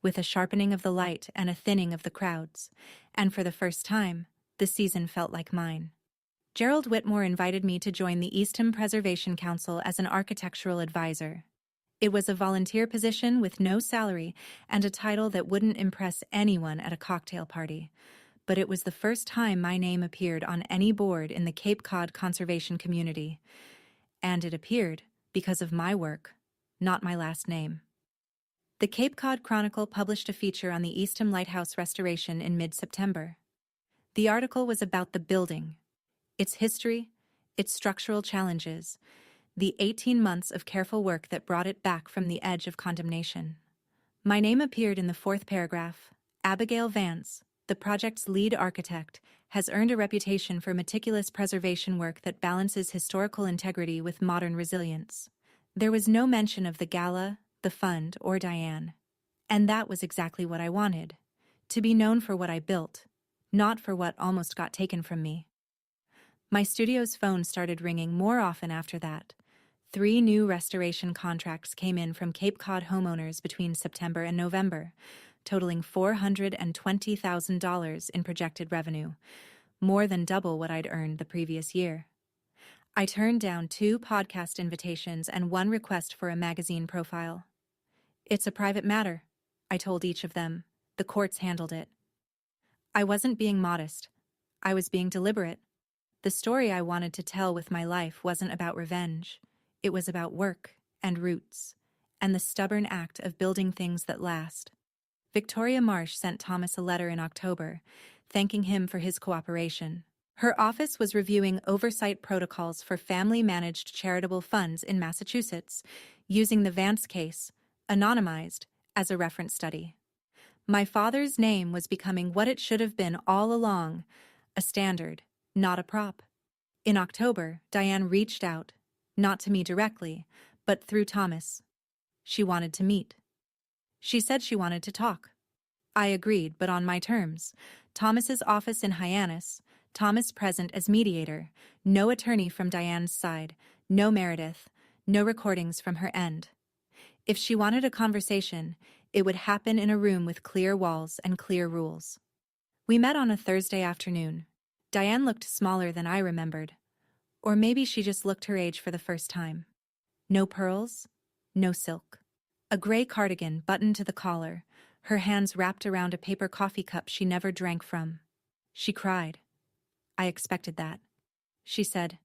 with a sharpening of the light and a thinning of the crowds, and for the first time, the season felt like mine. Gerald Whitmore invited me to join the Eastham Preservation Council as an architectural advisor. It was a volunteer position with no salary and a title that wouldn't impress anyone at a cocktail party, but it was the first time my name appeared on any board in the Cape Cod conservation community. And it appeared because of my work, not my last name. The Cape Cod Chronicle published a feature on the Eastham Lighthouse restoration in mid-September. The article was about the building, its history, its structural challenges, the 18 months of careful work that brought it back from the edge of condemnation. My name appeared in the fourth paragraph. Abigail Vance, the project's lead architect, has earned a reputation for meticulous preservation work that balances historical integrity with modern resilience. There was no mention of the gala, the fund, or Diane. And that was exactly what I wanted. To be known for what I built, not for what almost got taken from me. My studio's phone started ringing more often after that. 3 new restoration contracts came in from Cape Cod homeowners between September and November, totaling $420,000 in projected revenue, more than double what I'd earned the previous year. I turned down 2 podcast invitations and 1 request for a magazine profile. "It's a private matter," I told each of them. "The courts handled it." I wasn't being modest. I was being deliberate. The story I wanted to tell with my life wasn't about revenge. It was about work and roots, and the stubborn act of building things that last. Victoria Marsh sent Thomas a letter in October, thanking him for his cooperation. Her office was reviewing oversight protocols for family-managed charitable funds in Massachusetts, using the Vance case, anonymized, as a reference study. My father's name was becoming what it should have been all along, a standard, not a prop. In October, Diane reached out, not to me directly, but through Thomas. She wanted to meet. She said she wanted to talk. I agreed, but on my terms. Thomas's office in Hyannis, Thomas present as mediator, no attorney from Diane's side, no Meredith, no recordings from her end. If she wanted a conversation, it would happen in a room with clear walls and clear rules. We met on a Thursday afternoon. Diane looked smaller than I remembered. Or maybe she just looked her age for the first time. No pearls, no silk. A gray cardigan buttoned to the collar, her hands wrapped around a paper coffee cup she never drank from. She cried. I expected that. She said,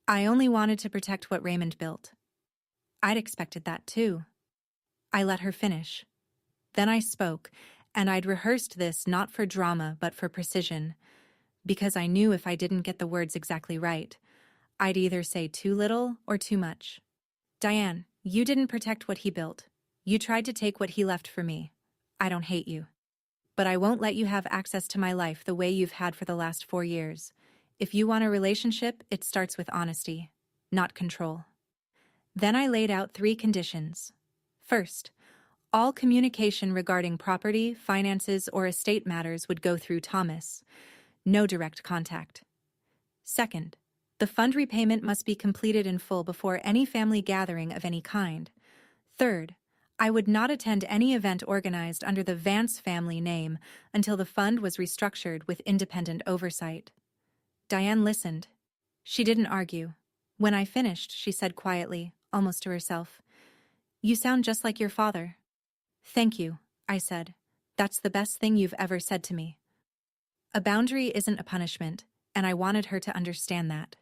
"I only wanted to protect what Raymond built." I'd expected that too. I let her finish. Then I spoke, and I'd rehearsed this not for drama but for precision, because I knew if I didn't get the words exactly right, I'd either say too little or too much. "Diane, you didn't protect what he built. You tried to take what he left for me. I don't hate you. But I won't let you have access to my life the way you've had for the last 4 years. If you want a relationship, it starts with honesty, not control." Then I laid out 3 conditions. First, All communication regarding property, finances, or estate matters would go through Thomas. No direct contact. Second, the fund repayment must be completed in full before any family gathering of any kind. Third, I would not attend any event organized under the Vance family name until the fund was restructured with independent oversight. Diane listened. She didn't argue. When I finished, she said quietly, almost to herself, "You sound just like your father." "Thank you," I said. "That's the best thing you've ever said to me." A boundary isn't a punishment, and I wanted her to understand that.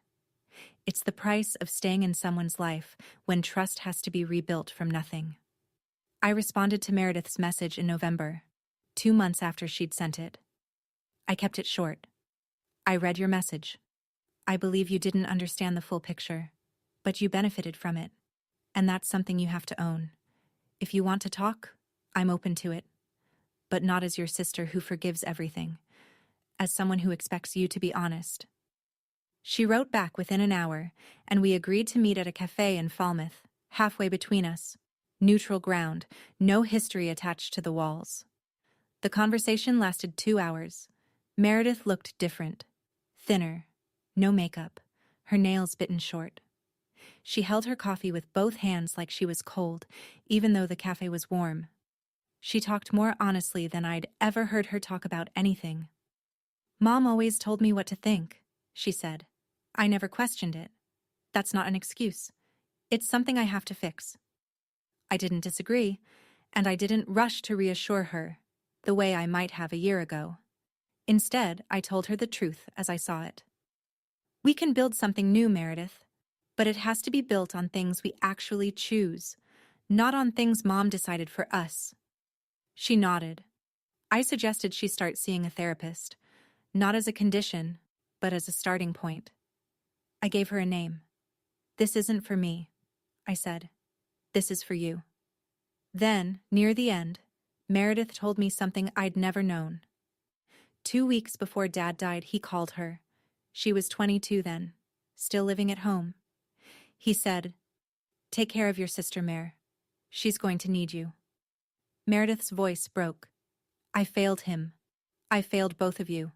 It's the price of staying in someone's life when trust has to be rebuilt from nothing. I responded to Meredith's message in November, 2 months after she'd sent it. I kept it short. "I read your message. I believe you didn't understand the full picture, but you benefited from it, and that's something you have to own. If you want to talk, I'm open to it, but not as your sister who forgives everything, as someone who expects you to be honest." She wrote back within an hour, and we agreed to meet at a cafe in Falmouth, halfway between us. Neutral ground, no history attached to the walls. The conversation lasted 2 hours. Meredith looked different. Thinner. No makeup. Her nails bitten short. She held her coffee with both hands like she was cold, even though the cafe was warm. She talked more honestly than I'd ever heard her talk about anything. "Mom always told me what to think," she said. "I never questioned it. That's not an excuse. It's something I have to fix." I didn't disagree, and I didn't rush to reassure her, the way I might have a year ago. Instead, I told her the truth as I saw it. "We can build something new, Meredith, but it has to be built on things we actually choose, not on things Mom decided for us." She nodded. I suggested she start seeing a therapist, not as a condition, but as a starting point. I gave her a name. "This isn't for me," I said. "This is for you." Then, near the end, Meredith told me something I'd never known. 2 weeks before Dad died, he called her. She was 22 then, still living at home. He said, "Take care of your sister, Mare. She's going to need you." Meredith's voice broke. "I failed him. I failed both of you."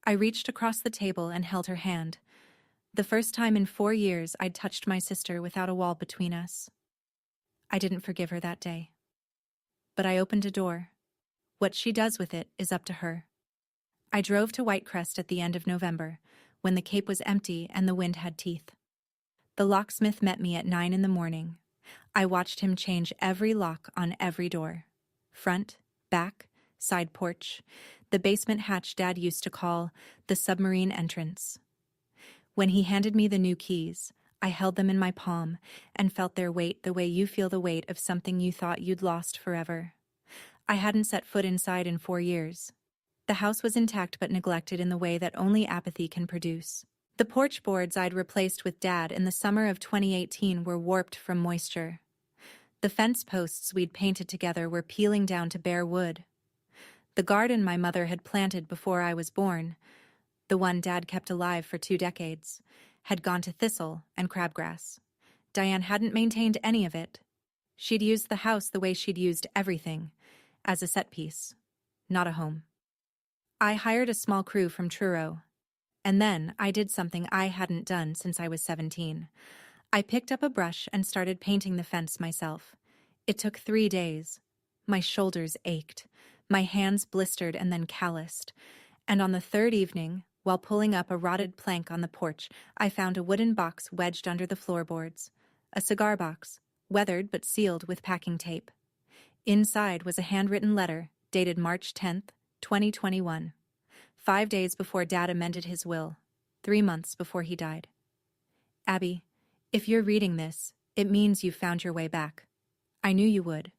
I reached across the table and held her hand. The first time in 4 years I'd touched my sister without a wall between us. I didn't forgive her that day. But I opened a door. What she does with it is up to her. I drove to Whitecrest at the end of November, when the Cape was empty and the wind had teeth. The locksmith met me at 9 in the morning. I watched him change every lock on every door. Front, back, side porch, the basement hatch Dad used to call the submarine entrance. When he handed me the new keys, I held them in my palm and felt their weight the way you feel the weight of something you thought you'd lost forever. I hadn't set foot inside in 4 years. The house was intact but neglected in the way that only apathy can produce. The porch boards I'd replaced with Dad in the summer of 2018 were warped from moisture. The fence posts we'd painted together were peeling down to bare wood. The garden my mother had planted before I was born, the one Dad kept alive for 2 decades, had gone to thistle and crabgrass. Diane hadn't maintained any of it. She'd used the house the way she'd used everything, as a set piece, not a home. I hired a small crew from Truro. And then I did something I hadn't done since I was 17. I picked up a brush and started painting the fence myself. It took 3 days. My shoulders ached. My hands blistered and then calloused. And on the 3rd evening, while pulling up a rotted plank on the porch, I found a wooden box wedged under the floorboards. A cigar box, weathered but sealed with packing tape. Inside was a handwritten letter, dated March 10th, 2021. 5 days before Dad amended his will, 3 months before he died. "Abby, if you're reading this, it means you've found your way back. I knew you would.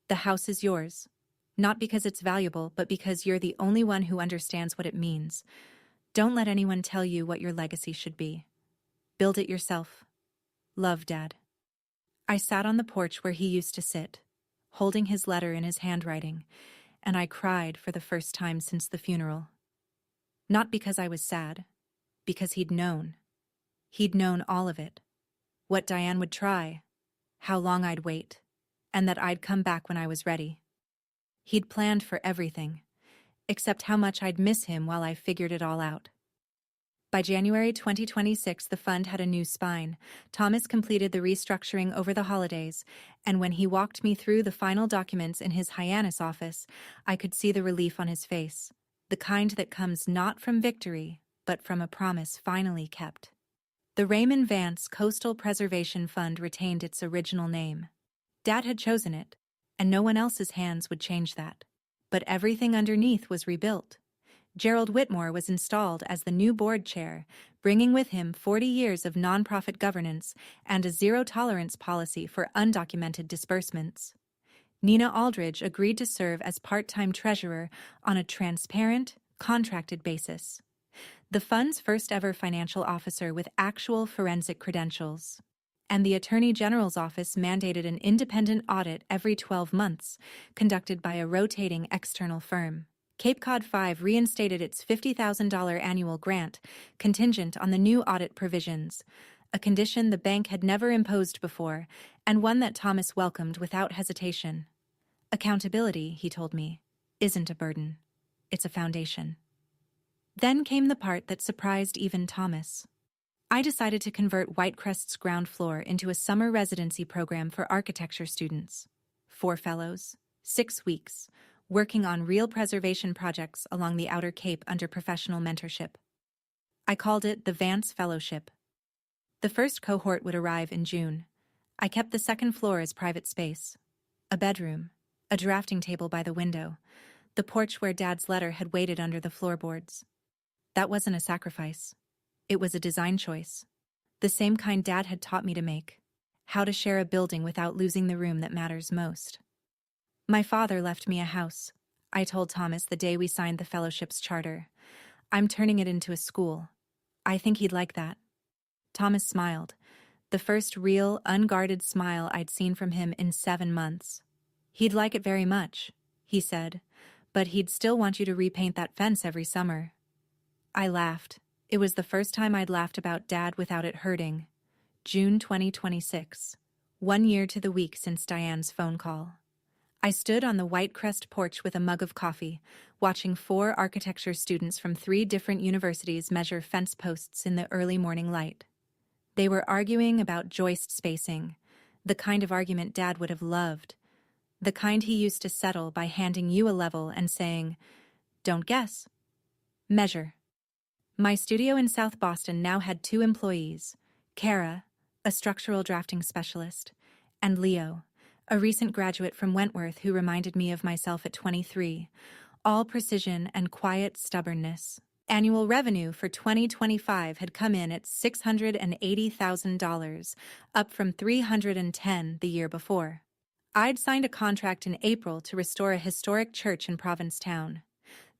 The house is yours. Not because it's valuable, but because you're the only one who understands what it means. Don't let anyone tell you what your legacy should be. Build it yourself. Love, Dad." I sat on the porch where he used to sit, holding his letter in his handwriting, and I cried for the first time since the funeral. Not because I was sad, because he'd known. He'd known all of it. What Diane would try, how long I'd wait, and that I'd come back when I was ready. He'd planned for everything, except how much I'd miss him while I figured it all out. By January 2026, the fund had a new spine. Thomas completed the restructuring over the holidays, and when he walked me through the final documents in his Hyannis office, I could see the relief on his face, the kind that comes not from victory, but from a promise finally kept. The Raymond Vance Coastal Preservation Fund retained its original name. Dad had chosen it, and no one else's hands would change that. But everything underneath was rebuilt. Gerald Whitmore was installed as the new board chair, bringing with him 40 years of nonprofit governance and a zero-tolerance policy for undocumented disbursements. Nina Aldridge agreed to serve as part-time treasurer on a transparent, contracted basis. The fund's first-ever financial officer with actual forensic credentials. And the Attorney General's office mandated an independent audit every 12 months, conducted by a rotating external firm. Cape Cod 5 reinstated its $50,000 annual grant, contingent on the new audit provisions, a condition the bank had never imposed before, and one that Thomas welcomed without hesitation. Accountability, he told me, isn't a burden. It's a foundation. Then came the part that surprised even Thomas. I decided to convert Whitecrest's ground floor into a summer residency program for architecture students. 4 fellows, 6 weeks, working on real preservation projects along the Outer Cape under professional mentorship. I called it the Vance Fellowship. The first cohort would arrive in June. I kept the second floor as private space. A bedroom, a drafting table by the window, the porch where Dad's letter had waited under the floorboards. That wasn't a sacrifice. It was a design choice. The same kind Dad had taught me to make. How to share a building without losing the room that matters most. My father left me a house. I told Thomas the day we signed the fellowship's charter. I'm turning it into a school. I think he'd like that. Thomas smiled, the first real, unguarded smile I'd seen from him in 7 months. He'd like it very much, he said, but he'd still want you to repaint that fence every summer. I laughed. It was the first time I'd laughed about Dad without it hurting. June 2026. 1 year to the week since Diane's phone call. I stood on the Whitecrest porch with a mug of coffee, watching 4 architecture students from 3 different universities measure fence posts in the early morning light. They were arguing about joist spacing, the kind of argument Dad would have loved, the kind he used to settle by handing you a level and saying, "Don't guess. Measure." My studio in South Boston now had 2 employees, Kara, a structural drafting specialist, and Leo, a recent graduate from Wentworth who reminded me of myself at 23, all precision and quiet stubbornness. Annual revenue for 2025 had come in at $680,000, up from $310,000 the year before. I'd signed a contract in April to restore a historic church in Provincetown,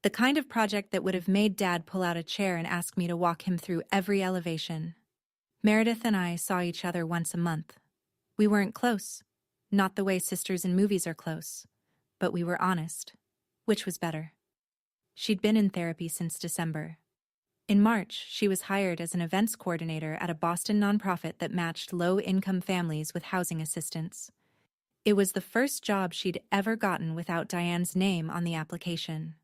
the kind of project that would have made Dad pull out a chair and ask me to walk him through every elevation. Meredith and I saw each other once a month. We weren't close. Not the way sisters in movies are close, but we were honest, which was better. She'd been in therapy since December. In March, she was hired as an events coordinator at a Boston nonprofit that matched low-income families with housing assistance. It was the first job she'd ever gotten without Diane's name on the application.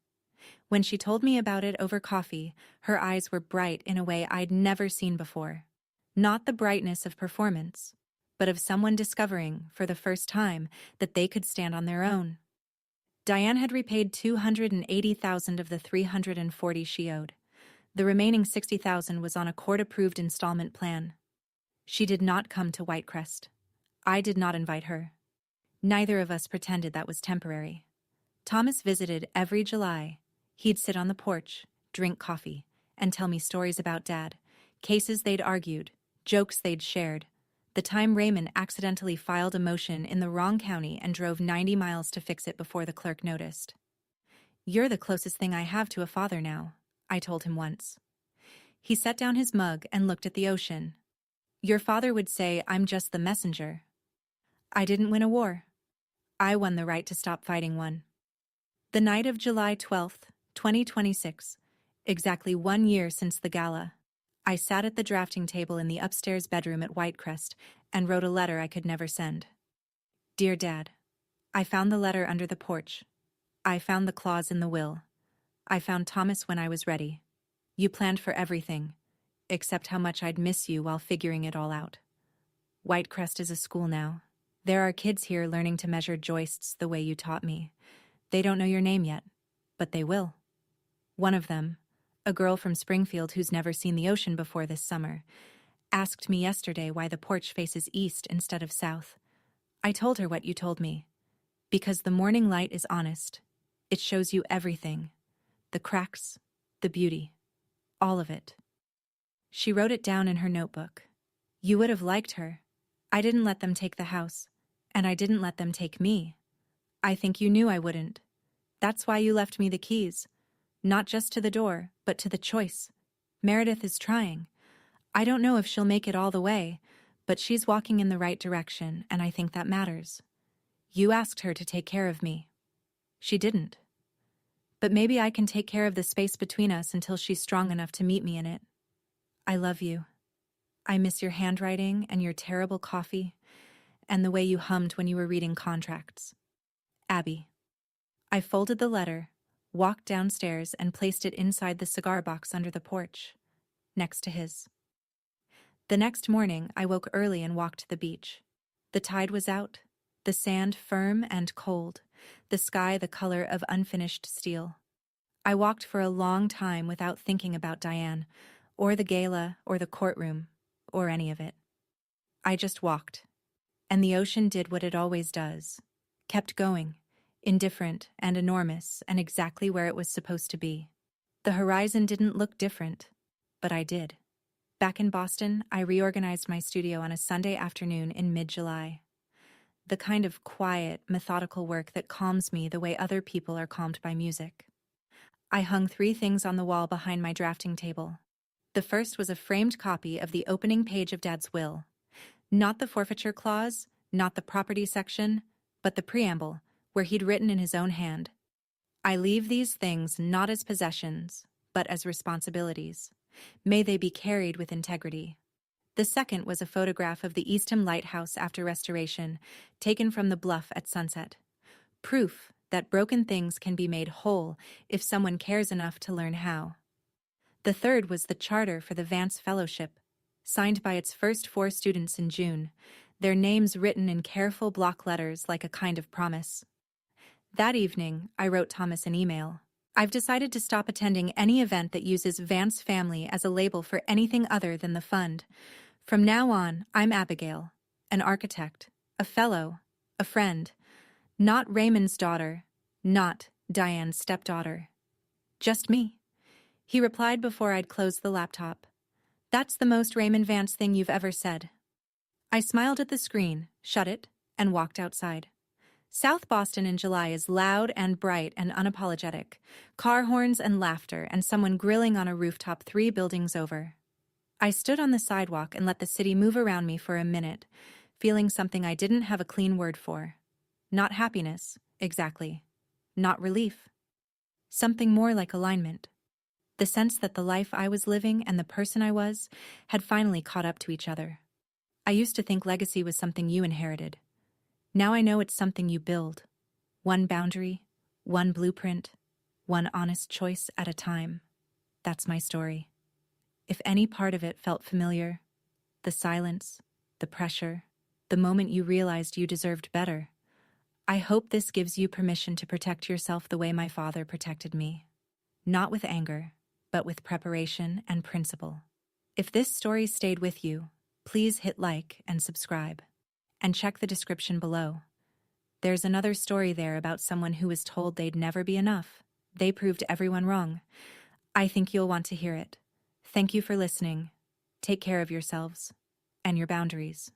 When she told me about it over coffee, her eyes were bright in a way I'd never seen before. Not the brightness of performance, but of someone discovering, for the first time, that they could stand on their own. Diane had repaid $280,000 of the $340,000 she owed. The remaining $60,000 was on a court-approved installment plan. She did not come to Whitecrest. I did not invite her. Neither of us pretended that was temporary. Thomas visited every July. He'd sit on the porch, drink coffee, and tell me stories about Dad, cases they'd argued, jokes they'd shared, the time Raymond accidentally filed a motion in the wrong county and drove 90 miles to fix it before the clerk noticed. "You're the closest thing I have to a father now," I told him once. He set down his mug and looked at the ocean. "Your father would say I'm just the messenger." I didn't win a war. I won the right to stop fighting one. The night of July 12th, 2026, exactly 1 year since the gala, I sat at the drafting table in the upstairs bedroom at Whitecrest and wrote a letter I could never send. "Dear Dad, I found the letter under the porch. I found the clause in the will. I found Thomas when I was ready. You planned for everything, except how much I'd miss you while figuring it all out. Whitecrest is a school now. There are kids here learning to measure joists the way you taught me. They don't know your name yet, but they will. One of them, a girl from Springfield who's never seen the ocean before this summer, asked me yesterday why the porch faces east instead of south. I told her what you told me. Because the morning light is honest. It shows you everything. The cracks, the beauty, all of it. She wrote it down in her notebook. You would have liked her. I didn't let them take the house, and I didn't let them take me. I think you knew I wouldn't. That's why you left me the keys. Not just to the door, but to the choice. Meredith is trying. I don't know if she'll make it all the way, but she's walking in the right direction, and I think that matters. You asked her to take care of me. She didn't. But maybe I can take care of the space between us until she's strong enough to meet me in it. I love you. I miss your handwriting and your terrible coffee, and the way you hummed when you were reading contracts. Abby. I folded the letter, walked downstairs, and placed it inside the cigar box under the porch, next to his. The next morning, I woke early and walked to the beach. The tide was out, the sand firm and cold, the sky the color of unfinished steel. I walked for a long time without thinking about Diane, or the gala, or the courtroom, or any of it. I just walked. And the ocean did what it always does. Kept going, indifferent and enormous, and exactly where it was supposed to be. The horizon didn't look different, but I did. Back in Boston, I reorganized my studio on a Sunday afternoon in mid-July. The kind of quiet, methodical work that calms me the way other people are calmed by music. I hung 3 things on the wall behind my drafting table. The first was a framed copy of the opening page of Dad's will. Not the forfeiture clause, not the property section, but the preamble, where he'd written in his own hand. I leave these things not as possessions, but as responsibilities. May they be carried with integrity. The second was a photograph of the Eastham Lighthouse after restoration, taken from the bluff at sunset. Proof that broken things can be made whole if someone cares enough to learn how. The third was the charter for the Vance Fellowship, signed by its first 4 students in June, their names written in careful block letters like a kind of promise. That evening, I wrote Thomas an email. I've decided to stop attending any event that uses Vance Family as a label for anything other than the fund. From now on, I'm Abigail, an architect, a fellow, a friend. Not Raymond's daughter, not Diane's stepdaughter. Just me. He replied before I'd closed the laptop. That's the most Raymond Vance thing you've ever said. I smiled at the screen, shut it, and walked outside. South Boston in July is loud and bright and unapologetic. Car horns and laughter and someone grilling on a rooftop 3 buildings over. I stood on the sidewalk and let the city move around me for a minute, feeling something I didn't have a clean word for. Not happiness, exactly. Not relief. Something more like alignment. The sense that the life I was living and the person I was had finally caught up to each other. I used to think legacy was something you inherited. Now I know it's something you build. One boundary, one blueprint, one honest choice at a time. That's my story. If any part of it felt familiar, the silence, the pressure, the moment you realized you deserved better, I hope this gives you permission to protect yourself the way my father protected me. Not with anger, but with preparation and principle. If this story stayed with you, please hit like and subscribe. And check the description below. There's another story there about someone who was told they'd never be enough. They proved everyone wrong. I think you'll want to hear it. Thank you for listening. Take care of yourselves and your boundaries.